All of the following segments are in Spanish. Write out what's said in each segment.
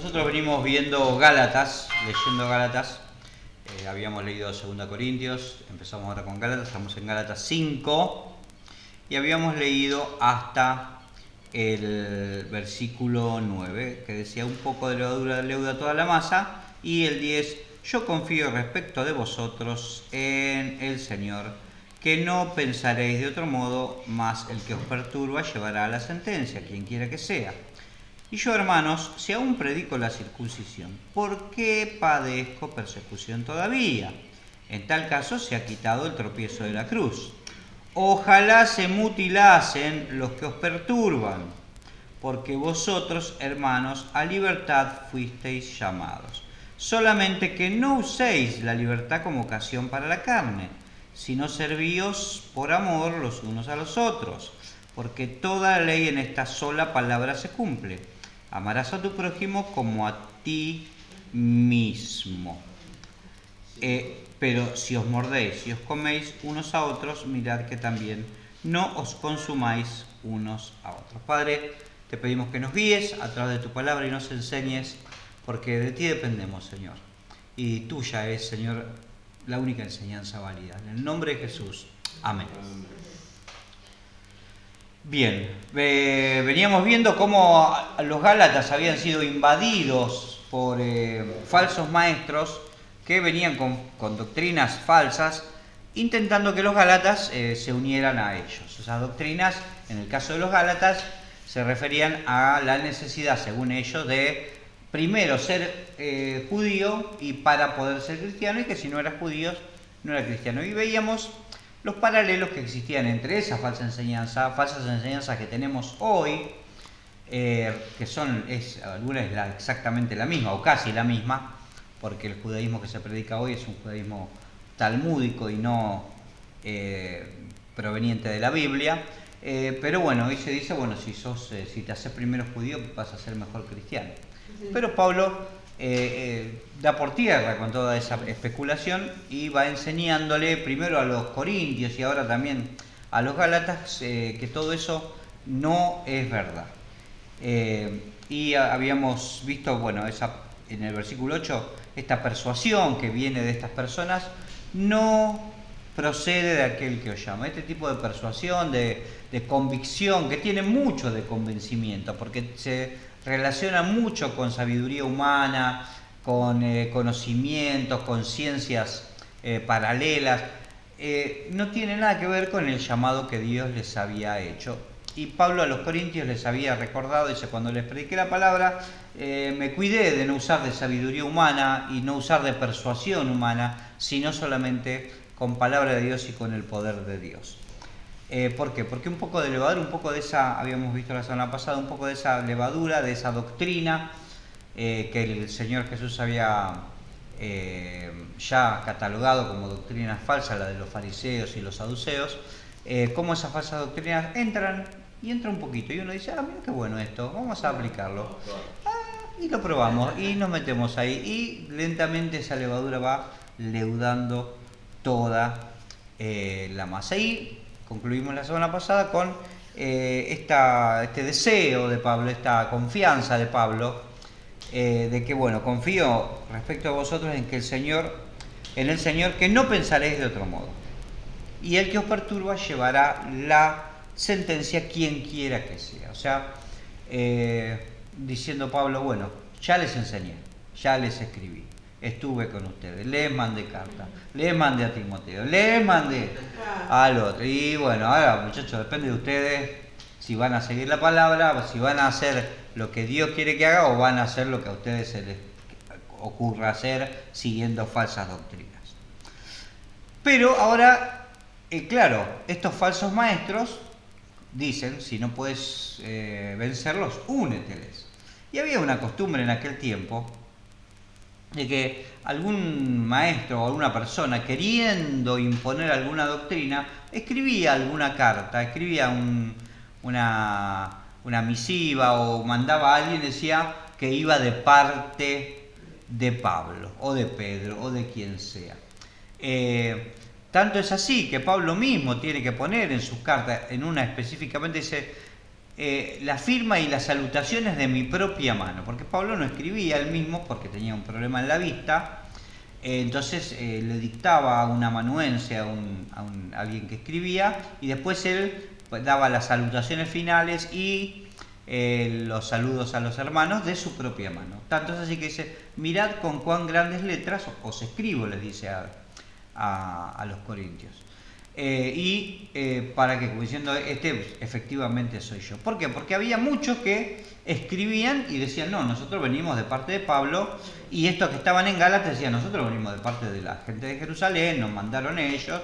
Nosotros venimos viendo Gálatas, leyendo Gálatas. Habíamos leído 2 Corintios, empezamos ahora con Gálatas, estamos en Gálatas 5 y habíamos leído hasta el versículo 9, que decía: un poco de levadura leuda toda la masa, y el 10: yo confío respecto de vosotros en el Señor, que no pensaréis de otro modo, mas el que os perturba llevará a la sentencia, quien quiera que sea. Y yo, hermanos, si aún predico la circuncisión, ¿por qué padezco persecución todavía? En tal caso se ha quitado el tropiezo de la cruz. Ojalá se mutilasen los que os perturban, porque vosotros, hermanos, a libertad fuisteis llamados. Solamente que no uséis la libertad como ocasión para la carne, sino servíos por amor los unos a los otros, porque toda la ley en esta sola palabra se cumple: amarás a tu prójimo como a ti mismo. Pero si os mordéis y os coméis unos a otros, mirad que también no os consumáis unos a otros. Padre, te pedimos que nos guíes a través de tu palabra y nos enseñes, porque de ti dependemos, Señor. Y tuya es, Señor, la única enseñanza válida. En el nombre de Jesús. Amén. Bien, veníamos viendo cómo los Gálatas habían sido invadidos por falsos maestros que venían con doctrinas falsas, intentando que los Gálatas se unieran a ellos. Esas doctrinas, en el caso de los Gálatas, se referían a la necesidad, según ellos, de primero ser judío y para poder ser cristiano, y que si no eras judío, no eras cristiano. Y veíamos los paralelos que existían entre esa falsas enseñanzas que tenemos hoy, que son, alguna es exactamente la misma, o casi la misma, porque el judaísmo que se predica hoy es un judaísmo talmúdico y no proveniente de la Biblia. Pero bueno, hoy se dice, bueno, si te haces primero judío, vas a ser mejor cristiano. Sí. Pero Pablo da por tierra con toda esa especulación y va enseñándole primero a los corintios y ahora también a los gálatas que todo eso no es verdad. Y habíamos visto, bueno, en el versículo 8, esta persuasión que viene de estas personas no procede de aquel que os llama. Este tipo de persuasión, de convicción, que tiene mucho de convencimiento, porque se relaciona mucho con sabiduría humana, con conocimientos, con ciencias paralelas, no tiene nada que ver con el llamado que Dios les había hecho. Y Pablo a los corintios les había recordado, dice: cuando les prediqué la palabra, me cuidé de no usar de sabiduría humana y no usar de persuasión humana, sino solamente con palabra de Dios y con el poder de Dios. ¿Por qué? Porque un poco de levadura, un poco de esa, habíamos visto la semana pasada, un poco de esa levadura, de esa doctrina que el Señor Jesús había ya catalogado como doctrina falsa, la de los fariseos y los saduceos, cómo esas falsas doctrinas entra un poquito y uno dice: mira qué bueno esto, vamos a aplicarlo. Y lo probamos y nos metemos ahí y lentamente esa levadura va leudando toda la masa. Y concluimos la semana pasada con este deseo de Pablo, esta confianza de Pablo, de que, bueno, confío respecto a vosotros en el Señor, que no pensaréis de otro modo. Y el que os perturba llevará la sentencia, quien quiera que sea. O sea, diciendo Pablo: bueno, ya les enseñé, ya les escribí, estuve con ustedes, les mandé carta, les mandé a Timoteo, les mandé al otro. Y bueno, ahora, muchachos, depende de ustedes si van a seguir la palabra, si van a hacer lo que Dios quiere que haga, o van a hacer lo que a ustedes se les ocurra hacer siguiendo falsas doctrinas. Pero ahora, claro, estos falsos maestros dicen: si no puedes vencerlos, úneteles. Y había una costumbre en aquel tiempo de que algún maestro o alguna persona, queriendo imponer alguna doctrina, escribía alguna carta, escribía una misiva, o mandaba a alguien, decía que iba de parte de Pablo o de Pedro o de quien sea. Tanto es así que Pablo mismo tiene que poner en sus cartas, en una específicamente dice: la firma y las salutaciones de mi propia mano, porque Pablo no escribía él mismo porque tenía un problema en la vista, entonces le dictaba a un amanuense, a alguien que escribía, y después él daba las salutaciones finales y los saludos a los hermanos de su propia mano. Tanto es así que dice, mirad con cuán grandes letras os escribo, les dice a los corintios. Para que, como diciendo, efectivamente soy yo. ¿Por qué? Porque había muchos que escribían y decían, no, nosotros venimos de parte de Pablo, y estos que estaban en Gálatas decían, nosotros venimos de parte de la gente de Jerusalén, nos mandaron ellos,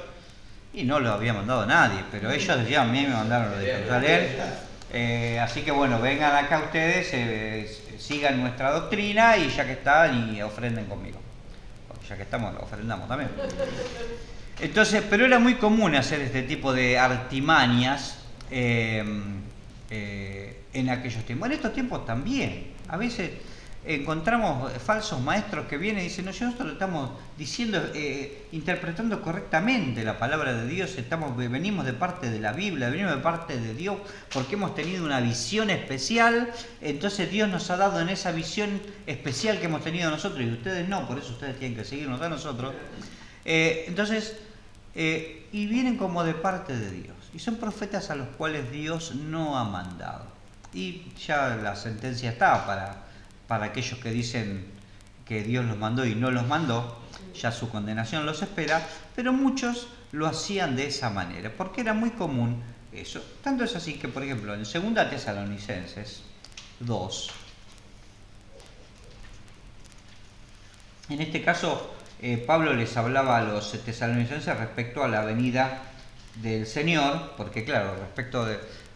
y no lo había mandado nadie, pero ellos decían, a mí me mandaron los de Jerusalén, así que bueno, vengan acá ustedes, sigan nuestra doctrina, y ya que están, y ofrenden conmigo. Ya que estamos, ofrendamos también. Entonces, pero era muy común hacer este tipo de artimañas en aquellos tiempos. En estos tiempos también. A veces encontramos falsos maestros que vienen y dicen, no, nosotros estamos diciendo, interpretando correctamente la palabra de Dios, venimos de parte de la Biblia, venimos de parte de Dios porque hemos tenido una visión especial, entonces Dios nos ha dado en esa visión especial que hemos tenido nosotros y ustedes no, por eso ustedes tienen que seguirnos a nosotros. Y vienen como de parte de Dios, y son profetas a los cuales Dios no ha mandado, y ya la sentencia está para aquellos que dicen que Dios los mandó y no los mandó, ya su condenación los espera, pero muchos lo hacían de esa manera, porque era muy común eso. Tanto es así que, por ejemplo, en 2 Tesalonicenses 2, en este caso Pablo les hablaba a los tesalonicenses respecto a la venida del Señor, porque claro, respecto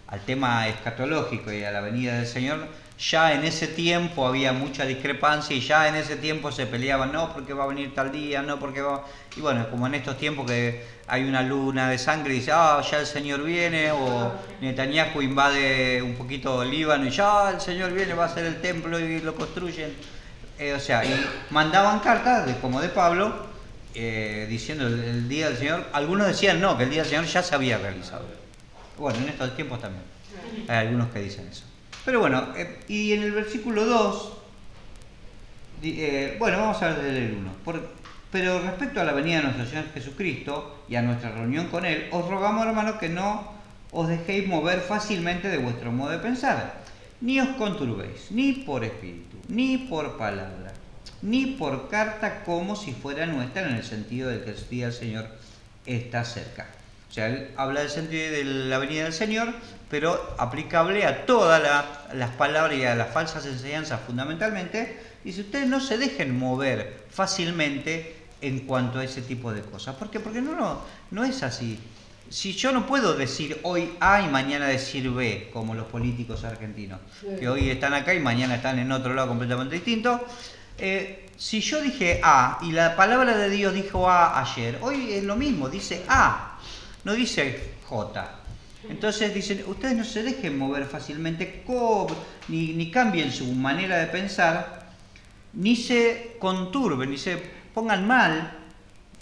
al tema escatológico y a la venida del Señor, ya en ese tiempo había mucha discrepancia y ya en ese tiempo se peleaban, no porque va a venir tal día, no porque va... Y bueno, como en estos tiempos que hay una luna de sangre y dice, ya el Señor viene, o Netanyahu invade un poquito Líbano y ya el Señor viene, va a hacer el templo y lo construyen. Y mandaban cartas, como de Pablo, diciendo el día del Señor. Algunos decían no, que el día del Señor ya se había realizado. Bueno, en estos tiempos también hay algunos que dicen eso. Pero bueno, y en el versículo 2, vamos a ver del 1. Pero respecto a la venida de nuestro Señor Jesucristo y a nuestra reunión con Él, os rogamos, hermanos, que no os dejéis mover fácilmente de vuestro modo de pensar, ni os conturbéis, ni por espíritu, ni por palabra, ni por carta como si fuera nuestra, en el sentido de que el día del Señor está cerca. O sea, él habla del sentido de la venida del Señor, pero aplicable a todas las palabras y a las falsas enseñanzas fundamentalmente. Dice, ustedes no se dejen mover fácilmente en cuanto a ese tipo de cosas. ¿Por qué? Porque no es así. Si yo no puedo decir hoy A y mañana decir B, como los políticos argentinos, que hoy están acá y mañana están en otro lado completamente distinto. Si yo dije A y la palabra de Dios dijo A ayer, hoy es lo mismo, dice A, no dice J. Entonces dicen, ustedes no se dejen mover fácilmente, ni cambien su manera de pensar, ni se conturben, ni se pongan mal,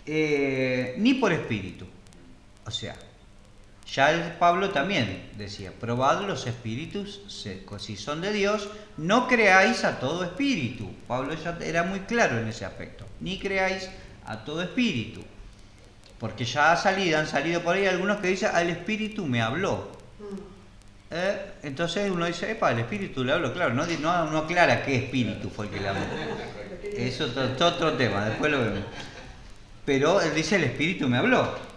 ni por espíritu. O sea, ya el Pablo también decía, probad los espíritus, si son de Dios, no creáis a todo espíritu. Pablo ya era muy claro en ese aspecto, ni creáis a todo espíritu. Porque ya han salido por ahí algunos que dicen, al espíritu me habló. Entonces uno dice, el espíritu le habló, claro, no aclara qué espíritu fue el que le habló. Eso es otro tema, después lo vemos. Pero él dice, el espíritu me habló.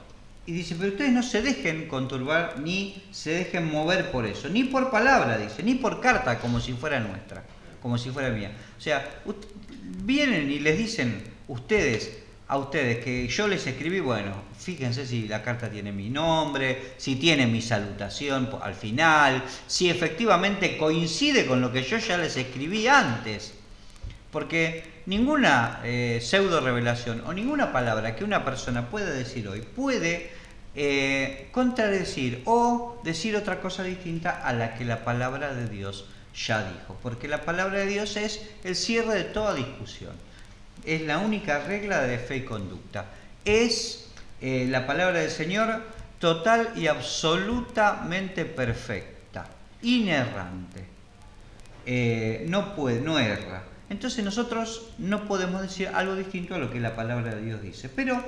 Y dice, pero ustedes no se dejen conturbar, ni se dejen mover por eso, ni por palabra, dice, ni por carta, como si fuera nuestra, como si fuera mía. O sea, vienen y les dicen a ustedes que yo les escribí, bueno, fíjense si la carta tiene mi nombre, si tiene mi salutación al final, si efectivamente coincide con lo que yo ya les escribí antes. Porque ninguna pseudo revelación o ninguna palabra que una persona pueda decir hoy puede contradecir o decir otra cosa distinta a la que la palabra de Dios ya dijo. Porque la palabra de Dios es el cierre de toda discusión. Es la única regla de fe y conducta. Es la palabra del Señor total y absolutamente perfecta. inerrante. No erra. Entonces nosotros no podemos decir algo distinto a lo que la palabra de Dios dice. Pero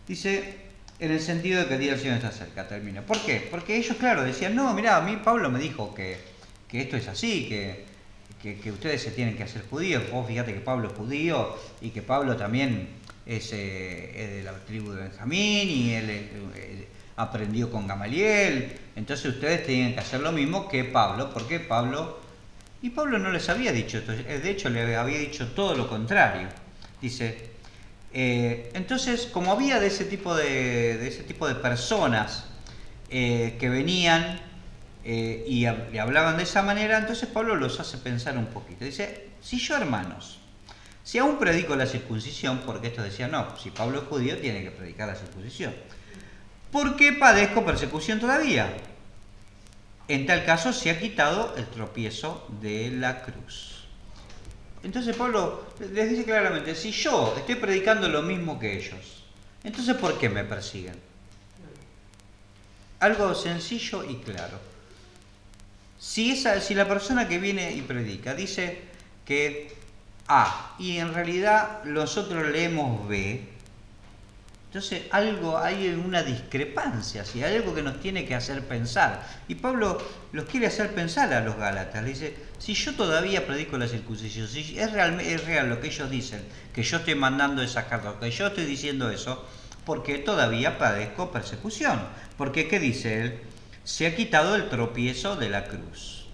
dice en el sentido de que el día del Señor está cerca, termina. ¿Por qué? Porque ellos, claro, decían, no, mirá, a mí Pablo me dijo que esto es así, que ustedes se tienen que hacer judíos. Vos fíjate que Pablo es judío y que Pablo también es de la tribu de Benjamín y él aprendió con Gamaliel. Entonces ustedes tienen que hacer lo mismo que Pablo, porque Pablo no les había dicho esto, de hecho le había dicho todo lo contrario. Dice, entonces como había de ese tipo de personas que venían y le hablaban de esa manera, entonces Pablo los hace pensar un poquito. Dice, si yo, hermanos, si aún predico la circuncisión, porque estos decían, no, si Pablo es judío tiene que predicar la circuncisión, ¿por qué padezco persecución todavía? En tal caso se ha quitado el tropiezo de la cruz. Entonces Pablo les dice claramente, si yo estoy predicando lo mismo que ellos, entonces ¿por qué me persiguen? Algo sencillo y claro. Si la persona que viene y predica dice que A y en realidad nosotros leemos B, entonces hay una discrepancia, ¿sí? Hay algo que nos tiene que hacer pensar. Y Pablo los quiere hacer pensar a los Gálatas. Le dice, si yo todavía predico la circuncisión, si es real lo que ellos dicen, que yo estoy mandando esas cartas, que yo estoy diciendo eso, porque todavía padezco persecución. Porque, ¿qué dice él? Se ha quitado el tropiezo de la cruz.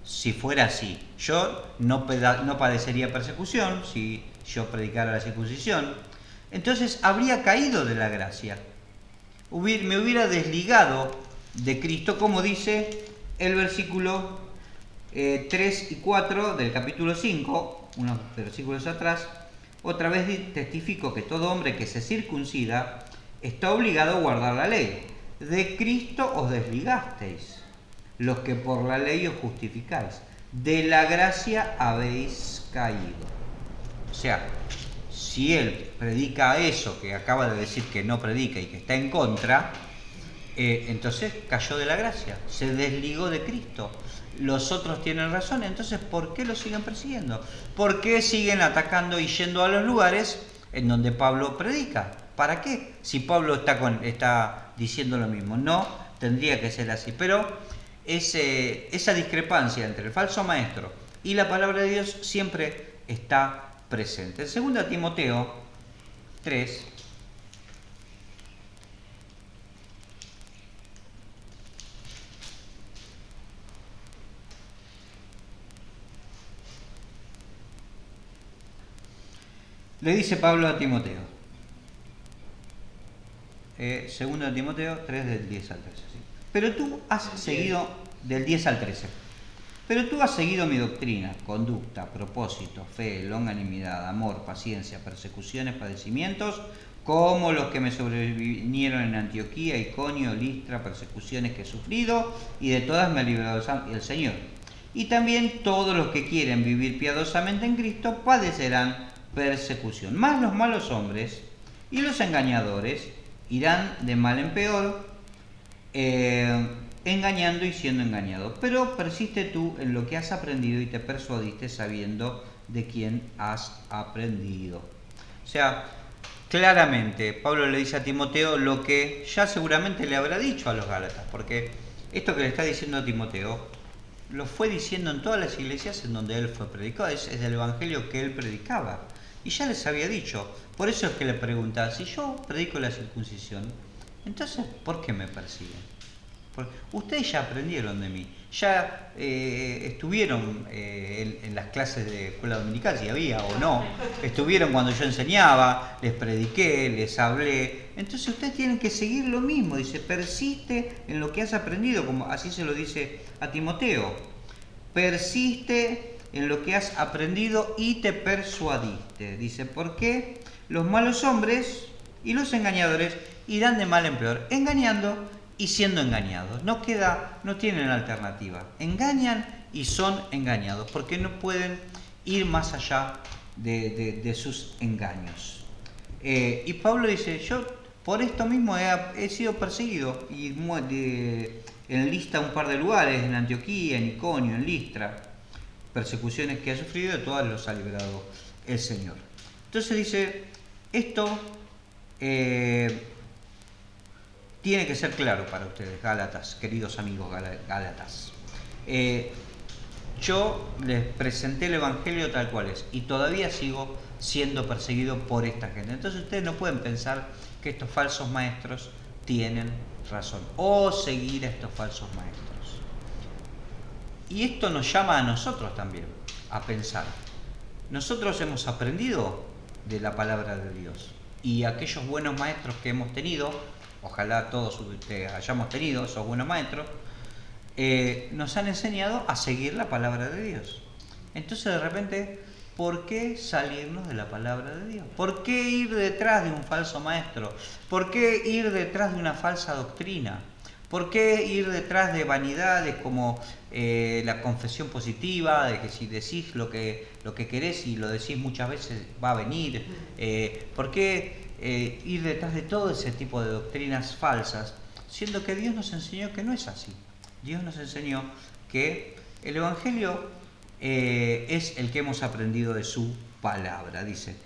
Si fuera así, yo no padecería persecución si yo predicara la circuncisión. Entonces habría caído de la gracia. Me hubiera desligado de Cristo, como dice el versículo 3 y 4 del capítulo 5, unos versículos atrás. Otra vez testifico que todo hombre que se circuncida está obligado a guardar la ley. De Cristo os desligasteis, los que por la ley os justificáis. De la gracia habéis caído. O sea, si él predica eso que acaba de decir que no predica y que está en contra, entonces cayó de la gracia, se desligó de Cristo. Los otros tienen razón, entonces ¿por qué lo siguen persiguiendo? ¿Por qué siguen atacando y yendo a los lugares en donde Pablo predica? ¿Para qué? Si Pablo está diciendo lo mismo. No tendría que ser así. Pero esa discrepancia entre el falso maestro y la palabra de Dios siempre está presente. En 2 Timoteo 3, le dice Pablo a Timoteo, 2 Timoteo 3 del 10 al 13, ¿sí? Pero tú has seguido, del 10 al 13, pero tú has seguido mi doctrina, conducta, propósito, fe, longanimidad, amor, paciencia, persecuciones, padecimientos, como los que me sobrevinieron en Antioquía, Iconio, Listra, persecuciones que he sufrido, y de todas me ha librado el Señor. Y también todos los que quieren vivir piadosamente en Cristo padecerán persecución. Más los malos hombres y los engañadores irán de mal en peor, engañando y siendo engañado. Pero persiste tú en lo que has aprendido y te persuadiste sabiendo de quién has aprendido. O sea, claramente Pablo le dice a Timoteo lo que ya seguramente le habrá dicho a los Gálatas, porque esto que le está diciendo a Timoteo lo fue diciendo en todas las iglesias en donde él fue predicado, es el evangelio que él predicaba. Y ya les había dicho, por eso es que le pregunta, si yo predico la circuncisión, entonces ¿por qué me persiguen? Porque ustedes ya aprendieron de mí, ya estuvieron en las clases de escuela dominical, si había o no, estuvieron cuando yo enseñaba, les prediqué, les hablé, entonces ustedes tienen que seguir lo mismo, dice, persiste en lo que has aprendido, como así se lo dice a Timoteo, persiste en lo que has aprendido y te persuadiste, dice, porque los malos hombres y los engañadores irán de mal en peor, engañando y siendo engañados. No tienen alternativa. Engañan y son engañados, porque no pueden ir más allá de sus engaños. Y Pablo dice, yo por esto mismo he sido perseguido y enlista un par de lugares, en Antioquía, en Iconio, en Listra, persecuciones que ha sufrido, de todas los ha librado el Señor. Entonces dice, esto tiene que ser claro para ustedes, Gálatas, queridos amigos Gálatas. Yo les presenté el Evangelio tal cual es y todavía sigo siendo perseguido por esta gente. Entonces ustedes no pueden pensar que estos falsos maestros tienen razón o seguir a estos falsos maestros. Y esto nos llama a nosotros también a pensar. Nosotros hemos aprendido de la palabra de Dios y aquellos buenos maestros que hemos tenido, ojalá todos hayamos tenido esos buenos maestros, nos han enseñado a seguir la palabra de Dios. Entonces de repente, ¿por qué salirnos de la palabra de Dios? ¿Por qué ir detrás de un falso maestro? ¿Por qué ir detrás de una falsa doctrina? ¿Por qué ir detrás de vanidades como la confesión positiva, de que si decís lo que querés y lo decís muchas veces va a venir? ¿Por qué ir detrás de todo ese tipo de doctrinas falsas, siendo que Dios nos enseñó que no es así? Dios nos enseñó que el Evangelio es el que hemos aprendido de su palabra, dice.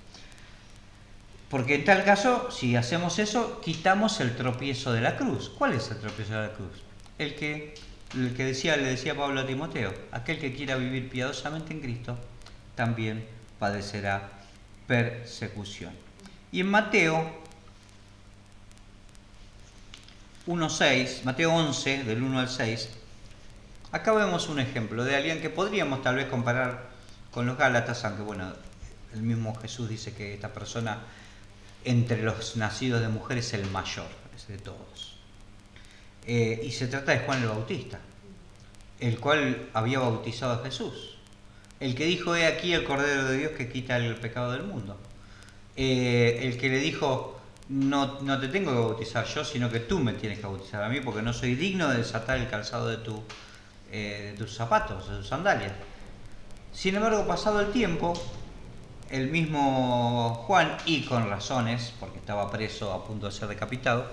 Porque en tal caso, si hacemos eso, quitamos el tropiezo de la cruz. ¿Cuál es el tropiezo de la cruz? El que le decía Pablo a Timoteo, aquel que quiera vivir piadosamente en Cristo, también padecerá persecución. Y en Mateo 1:6, Mateo 11, del 1 al 6, acá vemos un ejemplo de alguien que podríamos tal vez comparar con los Gálatas, aunque bueno, el mismo Jesús dice que esta persona entre los nacidos de mujer es el mayor, es de todos. Y se trata de Juan el Bautista, el cual había bautizado a Jesús, el que dijo, he aquí el Cordero de Dios que quita el pecado del mundo, el que le dijo, no te tengo que bautizar yo, sino que tú me tienes que bautizar a mí, porque no soy digno de desatar el calzado de tus zapatos, de tus sandalias. Sin embargo, pasado el tiempo, el mismo Juan, y con razones, porque estaba preso a punto de ser decapitado,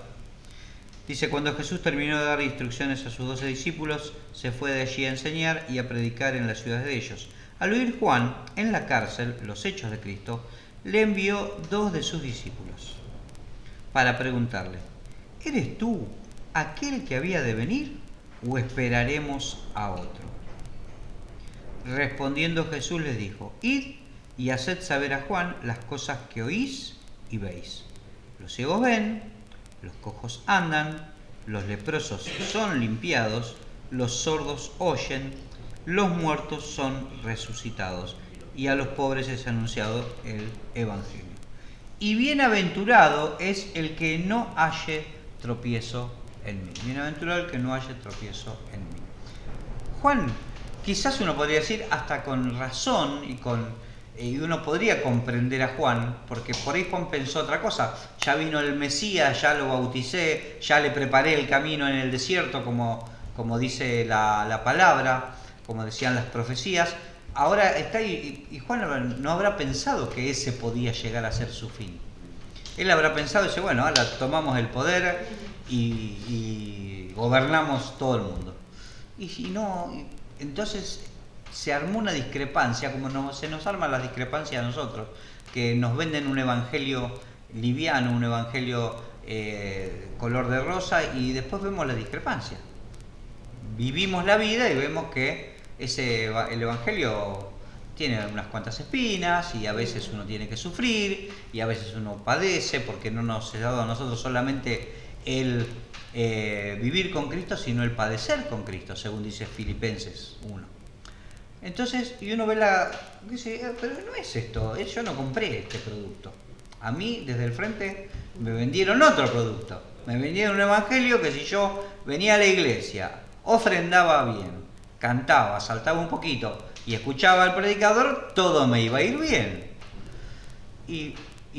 dice, cuando Jesús terminó de dar instrucciones a sus 12 discípulos, se fue de allí a enseñar y a predicar en las ciudades de ellos. Al oír Juan, en la cárcel, los hechos de Cristo, le envió 2 de sus discípulos para preguntarle, ¿eres tú aquel que había de venir o esperaremos a otro? Respondiendo Jesús les dijo, id y haced saber a Juan las cosas que oís y veis. Los ciegos ven, los cojos andan, los leprosos son limpiados, los sordos oyen, los muertos son resucitados, y a los pobres es anunciado el Evangelio. Y bienaventurado es el que no halle tropiezo en mí. Bienaventurado el que no halle tropiezo en mí. Juan, quizás uno podría decir hasta con razón y uno podría comprender a Juan, porque por ahí Juan pensó otra cosa. Ya vino el Mesías, ya lo bauticé, ya le preparé el camino en el desierto, como dice la palabra, como decían las profecías. Ahora está y Juan no habrá pensado que ese podía llegar a ser su fin. Él habrá pensado, dice, bueno, ahora tomamos el poder y gobernamos todo el mundo. Y si no, entonces se armó una discrepancia, como se nos arman las discrepancias a nosotros, que nos venden un evangelio liviano, un evangelio color de rosa, y después vemos la discrepancia. Vivimos la vida y vemos que el evangelio tiene unas cuantas espinas y a veces uno tiene que sufrir y a veces uno padece porque no nos ha dado a nosotros solamente el vivir con Cristo, sino el padecer con Cristo, según dice Filipenses 1. Entonces, y uno dice, pero no es esto, yo no compré este producto. A mí, desde el frente, me vendieron otro producto. Me vendieron un evangelio que si yo venía a la iglesia, ofrendaba bien, cantaba, saltaba un poquito y escuchaba al predicador, todo me iba a ir bien. Y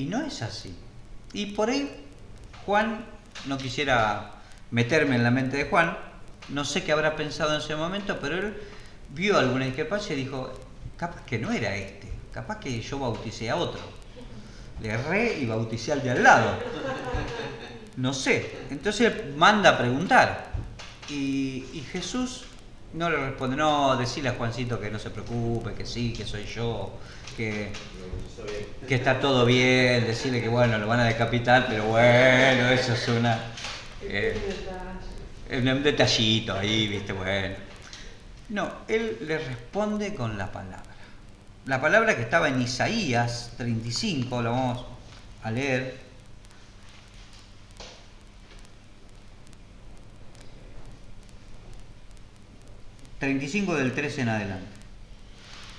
no es así. Y por ahí, Juan, no quisiera meterme en la mente de Juan, no sé qué habrá pensado en ese momento, pero él vio alguna discrepancia y dijo, capaz que no era este, capaz que yo bauticé a otro. Le erré y bauticé al de al lado. No sé. Entonces manda a preguntar. Y Jesús no le responde, no, decile a Juancito que no se preocupe, que sí, que soy yo, que está todo bien, decirle que bueno, lo van a decapitar, pero bueno, eso es un detallito ahí, viste, bueno. No, él le responde con la palabra. La palabra que estaba en Isaías 35, lo vamos a leer. ...35 del 13 en adelante.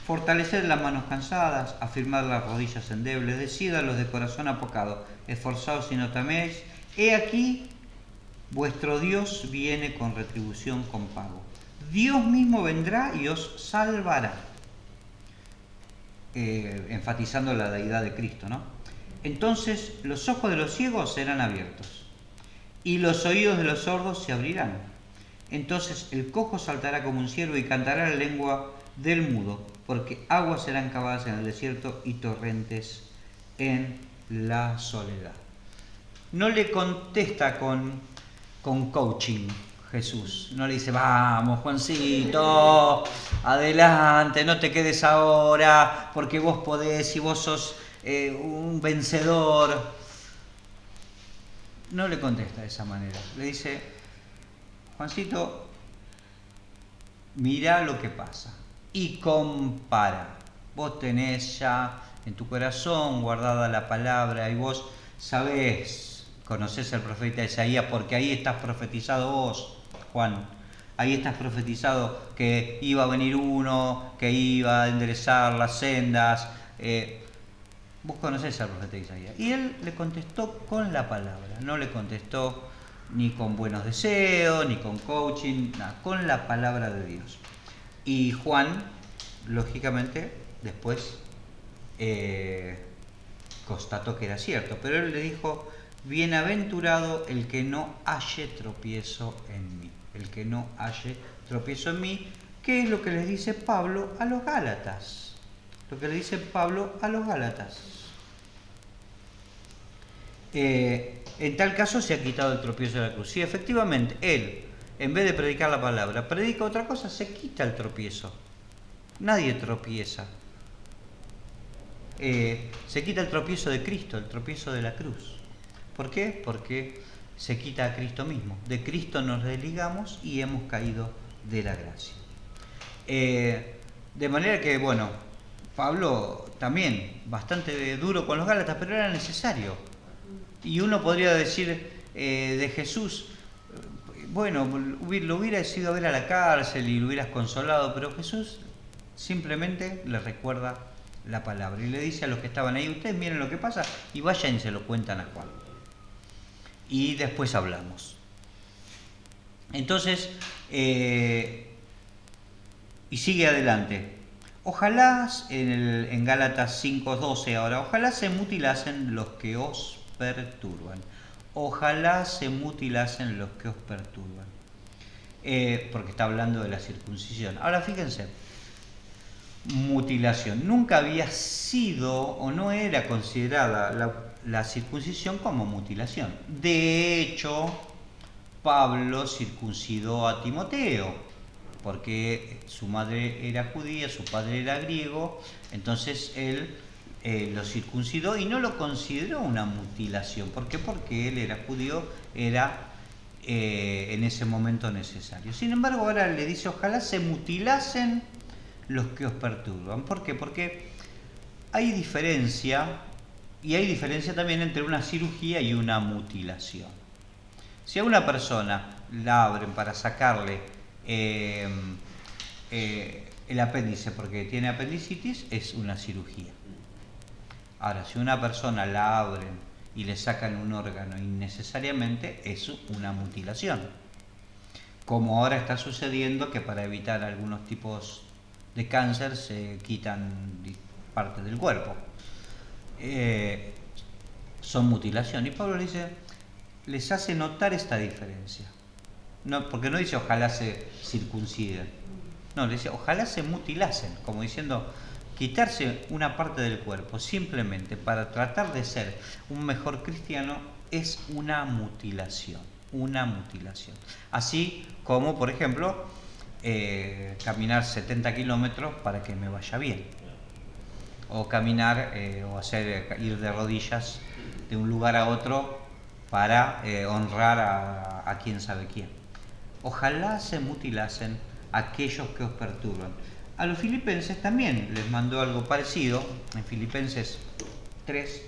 Fortaleced las manos cansadas, afirmad las rodillas endebles, decid a los de corazón apocado, esforzaos y no teméis. He aquí, vuestro Dios viene con retribución, con pago. Dios mismo vendrá y os salvará. Enfatizando la deidad de Cristo, ¿no? Entonces los ojos de los ciegos serán abiertos y los oídos de los sordos se abrirán. Entonces el cojo saltará como un ciervo y cantará la lengua del mudo, porque aguas serán cavadas en el desierto y torrentes en la soledad. No le contesta con coaching Jesús, no le dice, vamos Juancito, adelante, no te quedes ahora, porque vos podés y vos sos un vencedor. No le contesta de esa manera, le dice, Juancito, mirá lo que pasa y compara. Vos tenés ya en tu corazón guardada la palabra y vos sabés, conocés al profeta Isaías, porque ahí estás profetizado vos, Juan. Ahí estás profetizado que iba a venir uno, que iba a enderezar las sendas. Vos conocés al profeta Isaías. Y él le contestó con la palabra, no le contestó ni con buenos deseos, ni con coaching, nada, con la palabra de Dios. Y Juan, lógicamente, después constató que era cierto, pero él le dijo, bienaventurado el que no halle tropiezo en mí, el que no halle tropiezo en mí, que es lo que les dice Pablo a los Gálatas, lo que le dice Pablo a los Gálatas. En tal caso se ha quitado el tropiezo de la cruz. Si efectivamente él, en vez de predicar la palabra, predica otra cosa, se quita el tropiezo. Nadie tropieza. Se quita el tropiezo de Cristo, el tropiezo de la cruz. ¿Por qué? Porque se quita a Cristo mismo. De Cristo nos desligamos y hemos caído de la gracia. De manera que, bueno, Pablo también, bastante duro con los Gálatas, pero era necesario. Y uno podría decir de Jesús, bueno, lo hubieras ido a ver a la cárcel y lo hubieras consolado, pero Jesús simplemente le recuerda la palabra y le dice a los que estaban ahí, ustedes miren lo que pasa y vayan y se lo cuentan a Juan. Y después hablamos. Entonces, y sigue adelante. Ojalá, en Gálatas 5:12 ahora, ojalá se mutilasen los que os perturban. Ojalá se mutilasen los que os perturban. Porque está hablando de la circuncisión. Ahora fíjense, mutilación. Nunca había sido o no era considerada la circuncisión como mutilación. De hecho, Pablo circuncidó a Timoteo, porque su madre era judía, su padre era griego, entonces él lo circuncidó y no lo consideró una mutilación. ¿Por qué? Porque él era judío, era en ese momento necesario. Sin embargo, ahora le dice, ojalá se mutilasen los que os perturban. ¿Por qué? Porque hay diferencia, y hay diferencia también entre una cirugía y una mutilación. Si a una persona la abren para sacarle el apéndice porque tiene apendicitis, es una cirugía. Ahora, si a una persona la abren y le sacan un órgano innecesariamente, es una mutilación. Como ahora está sucediendo que para evitar algunos tipos de cáncer se quitan partes del cuerpo. Son mutilación. Y Pablo les hace notar esta diferencia. No, porque no dice ojalá se circunciden. No, le dice ojalá se mutilasen, como diciendo quitarse una parte del cuerpo simplemente para tratar de ser un mejor cristiano es una mutilación. una mutilación. Así como, por ejemplo, caminar 70 kilómetros para que me vaya bien. O caminar o ir de rodillas de un lugar a otro para honrar a quién sabe quién. Ojalá se mutilasen aquellos que os perturban. A los filipenses también les mandó algo parecido, en Filipenses 3,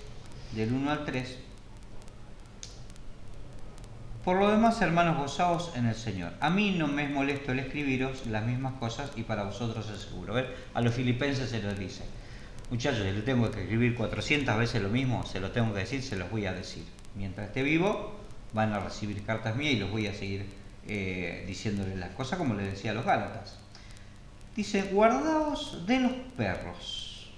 del 1 al 3. Por lo demás, hermanos, gozaos en el Señor. A mí no me es molesto el escribiros las mismas cosas y para vosotros es seguro. ¿Ver? A los filipenses se les dice, muchachos, si le tengo que escribir 400 veces lo mismo, se lo tengo que decir, se los voy a decir. Mientras esté vivo, van a recibir cartas mías y los voy a seguir diciéndoles las cosas como les decía a los Gálatas. Dice, guardaos de los perros,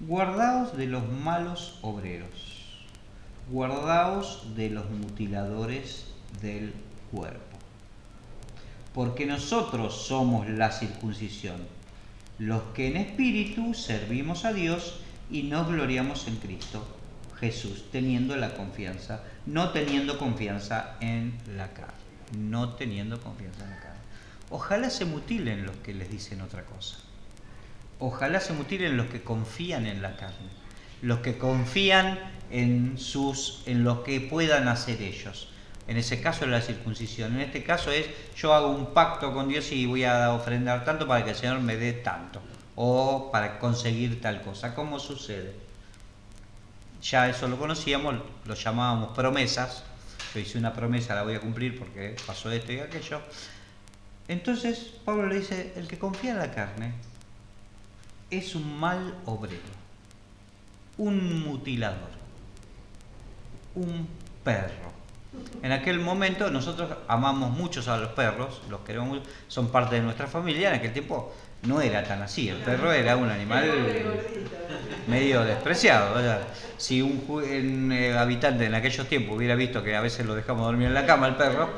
guardaos de los malos obreros, guardaos de los mutiladores del cuerpo, porque nosotros somos la circuncisión, los que en espíritu servimos a Dios y nos gloriamos en Cristo Jesús, teniendo la confianza, no teniendo confianza en la carne, no teniendo confianza en la carne. Ojalá se mutilen los que les dicen otra cosa. Ojalá se mutilen los que confían en la carne, los que confían en lo que puedan hacer ellos. En ese caso es la circuncisión. En este caso es, yo hago un pacto con Dios y voy a ofrendar tanto para que el Señor me dé tanto, o para conseguir tal cosa. ¿Cómo sucede? Ya eso lo conocíamos, lo llamábamos promesas. Yo hice una promesa, la voy a cumplir porque pasó esto y aquello. Entonces Pablo le dice, el que confía en la carne es un mal obrero, un mutilador, un perro. En aquel momento nosotros amamos muchos a los perros, los queremos mucho, son parte de nuestra familia. En aquel tiempo no era tan así, el perro era un animal medio despreciado, ¿verdad? Si un habitante en aquellos tiempos hubiera visto que a veces lo dejamos dormir en la cama el perro,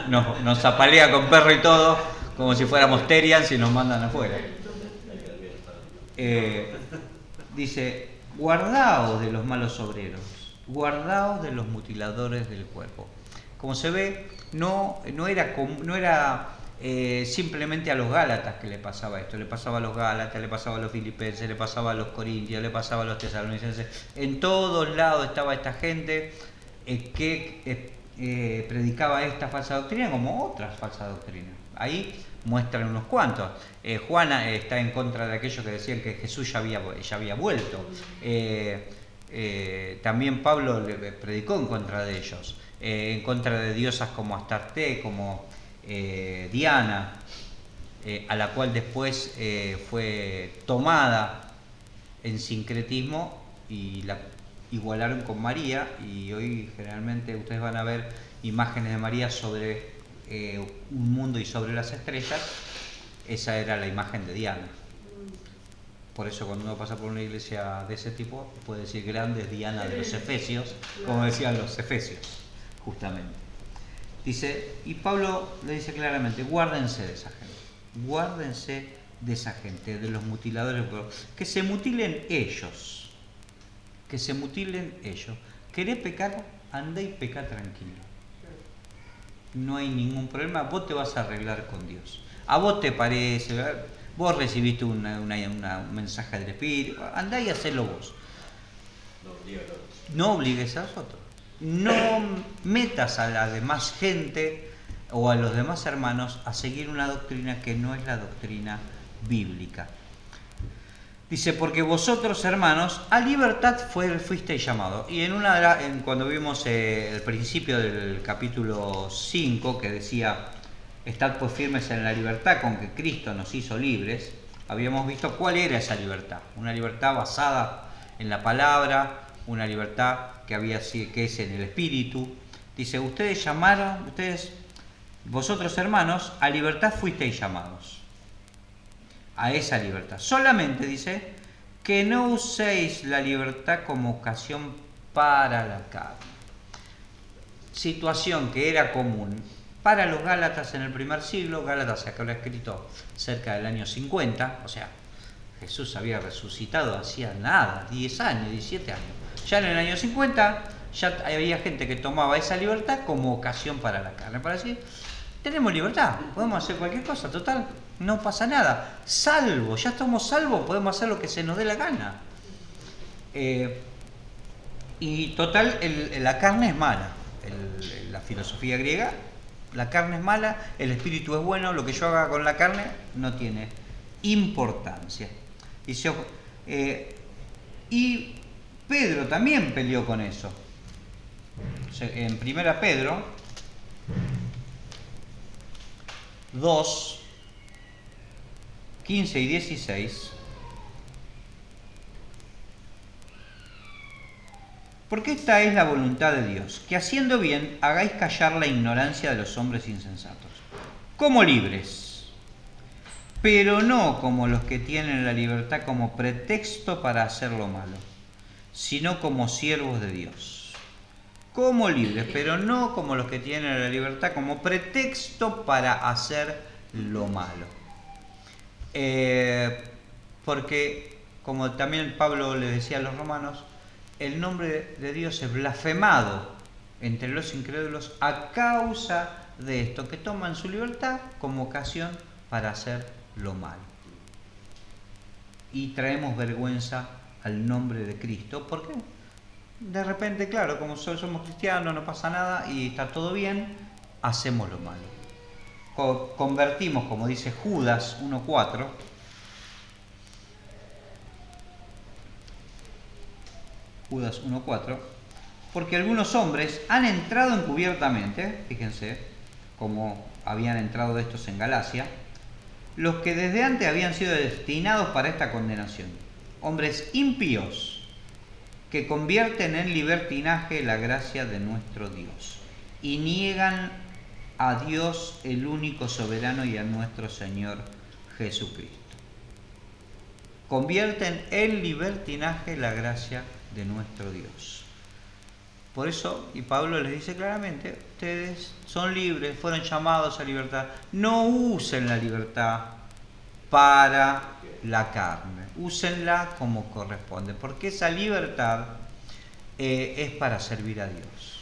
nos apalea con perro y todo, como si fuéramos Terians y nos mandan afuera. Dice, guardaos de los malos obreros, guardaos de los mutiladores del cuerpo. Como se ve, no era simplemente a los Gálatas que le pasaba esto, le pasaba a los Gálatas, le pasaba a los filipenses, le pasaba a los corintios, le pasaba a los tesalonicenses. En todos lados estaba esta gente que predicaba esta falsa doctrina como otras falsas doctrinas. Ahí muestran unos cuantos. Juana está en contra de aquellos que decían que Jesús ya había vuelto. También Pablo le predicó en contra de ellos, en contra de diosas como Astarte, como Diana, a la cual después fue tomada en sincretismo y la igualaron con María, y hoy generalmente ustedes van a ver imágenes de María sobre un mundo y sobre las estrellas. Esa era la imagen de Diana. Por eso cuando uno pasa por una iglesia de ese tipo puede decir grande Diana de los Efesios, como decían los Efesios, justamente. Dice, y Pablo le dice claramente, guárdense de esa gente, guárdense de esa gente, de los mutiladores, que se mutilen ellos, que se mutilen ellos. ¿Querés pecar? Andá y peca tranquilo. No hay ningún problema, vos te vas a arreglar con Dios. A vos te parece, vos recibiste un mensaje del Espíritu, andá y hacelo vos. No obligues a los otros. No metas a la demás gente o a los demás hermanos a seguir una doctrina que no es la doctrina bíblica. Dice, porque vosotros, hermanos, a libertad fuisteis llamados. Y cuando vimos el principio del capítulo 5, que decía, estad pues firmes en la libertad con que Cristo nos hizo libres, habíamos visto cuál era esa libertad. Una libertad basada en la palabra, una libertad que es en el Espíritu. Dice, vosotros, hermanos, a libertad fuisteis llamados. A esa libertad. Solamente, dice, que no uséis la libertad como ocasión para la carne. Situación que era común para los Gálatas en el primer siglo. Gálatas se había escrito cerca del año 50, o sea, Jesús había resucitado hacía nada, 10 años, 17 años. Ya en el año 50 ya había gente que tomaba esa libertad como ocasión para la carne, para decir, tenemos libertad, podemos hacer cualquier cosa, total, no pasa nada, salvo, ya estamos salvos, podemos hacer lo que se nos dé la gana. Y total, la carne es mala, la filosofía griega, la carne es mala, el espíritu es bueno, lo que yo haga con la carne no tiene importancia. Y Pedro también peleó con eso. En 1 Pedro 2, 15 y 16. Porque esta es la voluntad de Dios, que haciendo bien hagáis callar la ignorancia de los hombres insensatos, como libres, pero no como los que tienen la libertad como pretexto para hacer lo malo, sino como siervos de Dios. Como libres, pero no como los que tienen la libertad como pretexto para hacer lo malo. Porque, como también Pablo le decía a los romanos, el nombre de Dios es blasfemado entre los incrédulos a causa de esto, que toman su libertad como ocasión para hacer lo malo. Y traemos vergüenza al nombre de Cristo. ¿Por qué? De repente, claro, como somos cristianos, no pasa nada y está todo bien, hacemos lo malo. Convertimos, como dice Judas 1:4, Judas 1:4, porque algunos hombres han entrado encubiertamente, fíjense, como habían entrado estos en Galacia, los que desde antes habían sido destinados para esta condenación, hombres impíos que convierten en libertinaje la gracia de nuestro Dios y niegan a Dios el único soberano y a nuestro Señor Jesucristo. Convierten en libertinaje la gracia de nuestro Dios. Por eso, y Pablo les dice claramente, ustedes son libres, fueron llamados a libertad, no usen la libertad para la carne, úsenla como corresponde, porque esa libertad es para servir a Dios,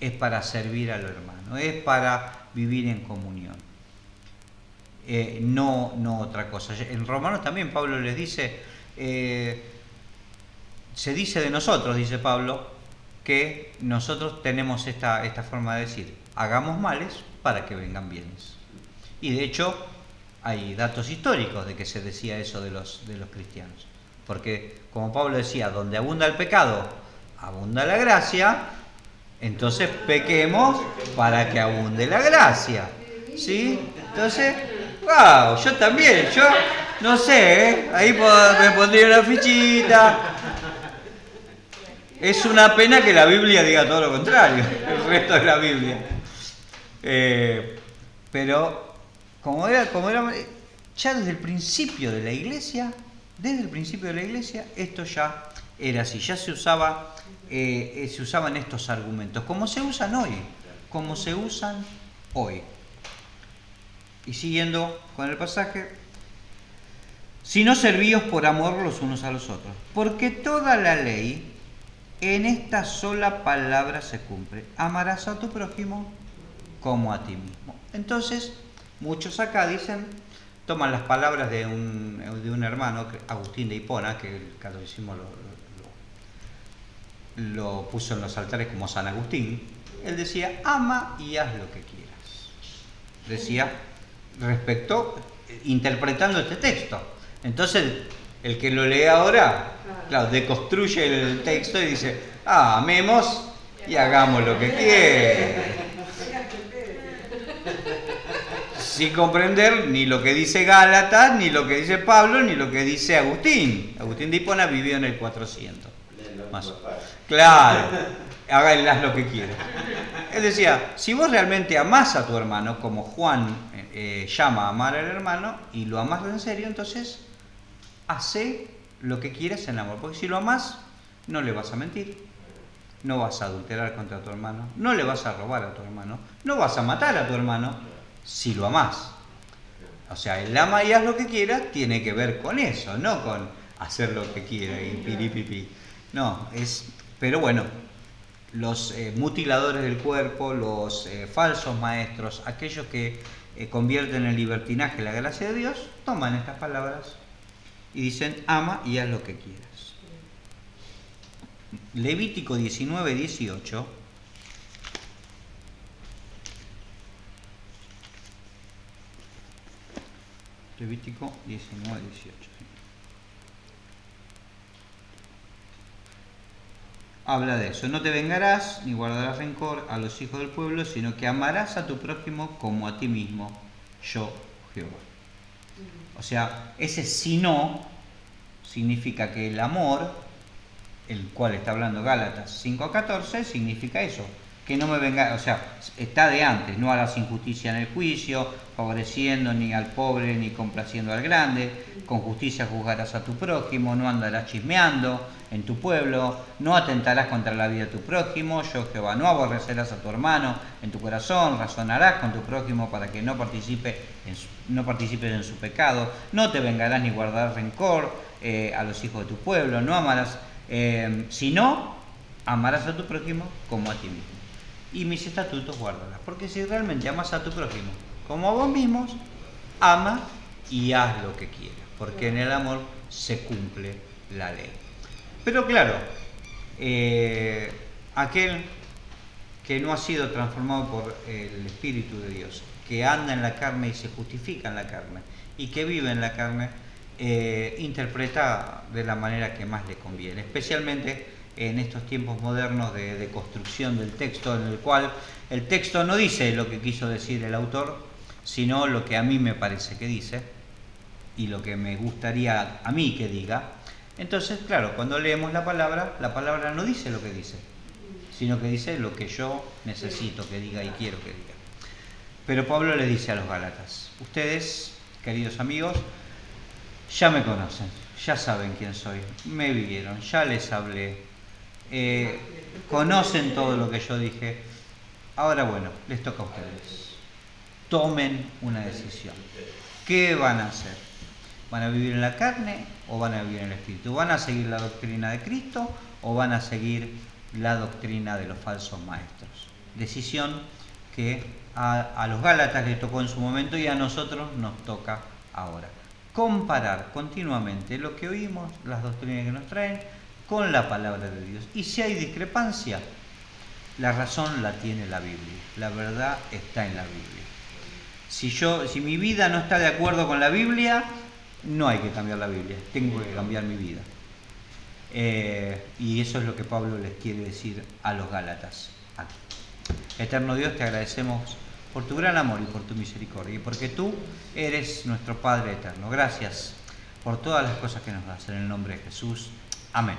es para servir al hermano, es para vivir en comunión, no otra cosa. En Romanos también Pablo les dice, se dice de nosotros, dice Pablo, que nosotros tenemos esta forma de decir, hagamos males para que vengan bienes. Y de hecho hay datos históricos de que se decía eso de los cristianos. Porque como Pablo decía, donde abunda el pecado, abunda la gracia, entonces pequemos para que abunde la gracia. ¿Sí? Entonces, wow, yo también, yo no sé, ahí me pondría una fichita. Es una pena que la Biblia diga todo lo contrario, el resto de la Biblia. Pero como era, ya desde el principio de la iglesia, esto ya era así, ya se usaban estos argumentos, como se usan hoy. Y siguiendo con el pasaje, si no servíos por amor los unos a los otros, porque toda la ley en esta sola palabra se cumple: amarás a tu prójimo como a ti mismo. Entonces, muchos acá toman las palabras de un hermano, Agustín de Hipona, que el catolicismo lo puso en los altares como San Agustín. Él decía, ama y haz lo que quieras. Decía, interpretando este texto. Entonces, el que lo lee ahora, claro, deconstruye el texto y dice, amemos y hagamos lo que quiera. Sin comprender ni lo que dice Gálatas, ni lo que dice Pablo, ni lo que dice Agustín. Agustín de Hipona vivió en el 400. Más. Claro, háganlas lo que quieran. Él decía, si vos realmente amás a tu hermano, como Juan llama a amar al hermano, y lo amás en serio, entonces hacé lo que quieras en amor. Porque si lo amás, no le vas a mentir, no vas a adulterar contra tu hermano, no le vas a robar a tu hermano, no vas a matar a tu hermano, si lo amás. O sea, el ama y haz lo que quieras tiene que ver con eso, no con hacer lo que quiera y piripipi. No, pero bueno, los mutiladores del cuerpo, los falsos maestros, aquellos que convierten en libertinaje la gracia de Dios, toman estas palabras y dicen: ama y haz lo que quieras. Levítico 19, 18. Levítico 19, 18. Habla de eso: no te vengarás ni guardarás rencor a los hijos del pueblo, sino que amarás a tu prójimo como a ti mismo, yo Jehová. O sea, ese si no significa que el amor, el cual está hablando Gálatas 5:14, significa eso, que no me venga, o sea, está de antes: no harás injusticia en el juicio, favoreciendo ni al pobre ni complaciendo al grande, con justicia juzgarás a tu prójimo, no andarás chismeando en tu pueblo, no atentarás contra la vida de tu prójimo, yo Jehová. No aborrecerás a tu hermano en tu corazón, razonarás con tu prójimo para que no participes en su pecado, no te vengarás ni guardarás rencor a los hijos de tu pueblo, no amarás, sino amarás a tu prójimo como a ti mismo. Y mis estatutos guárdalas, porque si realmente amas a tu prójimo como a vos mismos, ama y haz lo que quieras, porque en el amor se cumple la ley. Pero claro, aquel que no ha sido transformado por el Espíritu de Dios, que anda en la carne y se justifica en la carne, y que vive en la carne, interpreta de la manera que más le conviene, especialmente en estos tiempos modernos de construcción del texto, en el cual el texto no dice lo que quiso decir el autor, sino lo que a mí me parece que dice y lo que me gustaría a mí que diga. Entonces, claro, cuando leemos la palabra no dice lo que dice, sino que dice lo que yo necesito que diga y quiero que diga. Pero Pablo le dice a los Gálatas: ustedes, queridos amigos, ya me conocen, ya saben quién soy, me vieron, ya les hablé, conocen todo lo que yo dije. Ahora, bueno, les toca a ustedes. Tomen una decisión. ¿Qué van a hacer? ¿Van a vivir en la carne o van a vivir en el Espíritu? ¿Van a seguir la doctrina de Cristo o van a seguir la doctrina de los falsos maestros? Decisión que a los Gálatas les tocó en su momento y a nosotros nos toca ahora. Comparar continuamente lo que oímos, las doctrinas que nos traen, con la palabra de Dios. Y si hay discrepancia, la razón la tiene la Biblia. La verdad está en la Biblia. Si mi vida no está de acuerdo con la Biblia, no hay que cambiar la Biblia, tengo que cambiar mi vida. Y eso es lo que Pablo les quiere decir a los Gálatas aquí. Eterno Dios, te agradecemos por tu gran amor y por tu misericordia, y porque tú eres nuestro Padre eterno. Gracias por todas las cosas que nos das, en el nombre de Jesús. Amén.